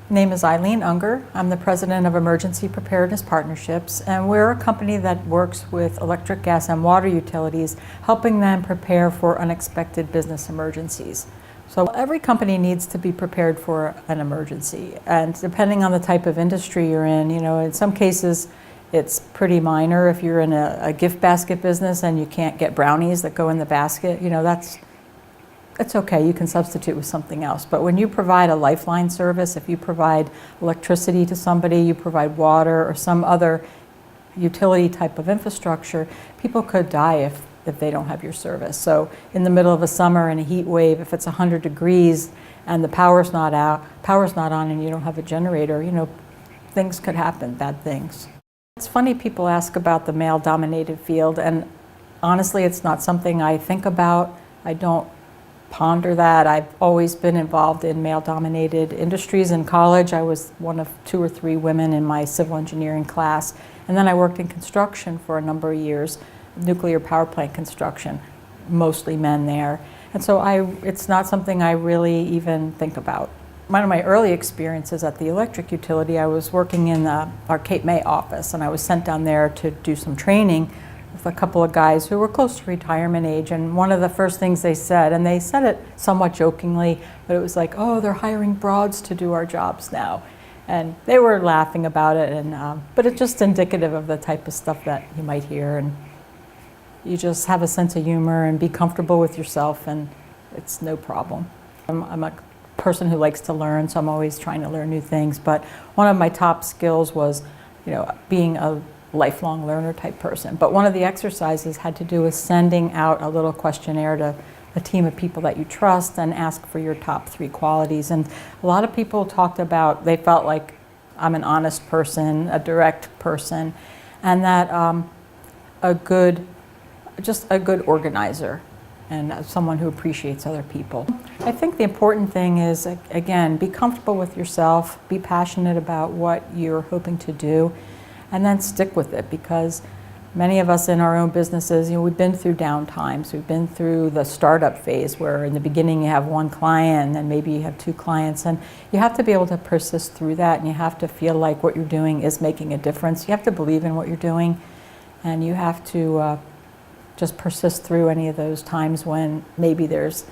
Name is Eileen Unger. I'm the president of Emergency Preparedness Partnerships, and we're a company that works with electric, gas, and water utilities, helping them prepare for unexpected business emergencies. So every company needs to be prepared for an emergency, and depending on the type of industry you're in some cases it's pretty minor. If you're in a gift basket business and you can't get brownies that go in the basket, it's okay, you can substitute with something else. But when you provide a lifeline service, if you provide electricity to somebody, you provide water or some other utility type of infrastructure, people could die if they don't have your service. So in the middle of a summer in a heat wave, if it's 100 degrees and the power's not on and you don't have a generator, things could happen, bad things. It's funny people ask about the male-dominated field, and honestly it's not something I think about. I don't ponder that. I've always been involved in male-dominated industries. In college, I was one of 2 or 3 women in my civil engineering class, and then I worked in construction for a number of years, nuclear power plant construction, mostly men there. And so it's not something I really even think about. One of my early experiences at the electric utility, I was working in our Cape May office, and I was sent down there to do some training with a couple of guys who were close to retirement age, and one of the first things they said, and they said it somewhat jokingly, but it was like, oh, they're hiring broads to do our jobs now. And they were laughing about it, but it's just indicative of the type of stuff that you might hear, and you just have a sense of humor and be comfortable with yourself, and it's no problem. I'm a person who likes to learn, so I'm always trying to learn new things, but one of my top skills was being a lifelong learner type person. But one of the exercises had to do with sending out a little questionnaire to a team of people that you trust and ask for your top 3 qualities. And a lot of people talked about, they felt like I'm an honest person, a direct person, and that just a good organizer and someone who appreciates other people. I think the important thing is, again, be comfortable with yourself, be passionate about what you're hoping to do, and then stick with it, because many of us in our own businesses, we've been through down times. We've been through the startup phase where in the beginning you have 1 client and then maybe you have 2 clients, and you have to be able to persist through that, and you have to feel like what you're doing is making a difference. You have to believe in what you're doing, and you have to just persist through any of those times when maybe there's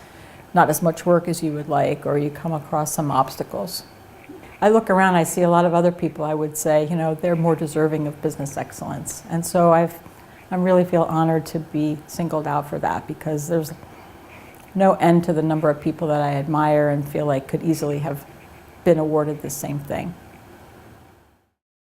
not as much work as you would like, or you come across some obstacles. I look around, I see a lot of other people, I would say, they're more deserving of business excellence. And so I really feel honored to be singled out for that, because there's no end to the number of people that I admire and feel like could easily have been awarded the same thing.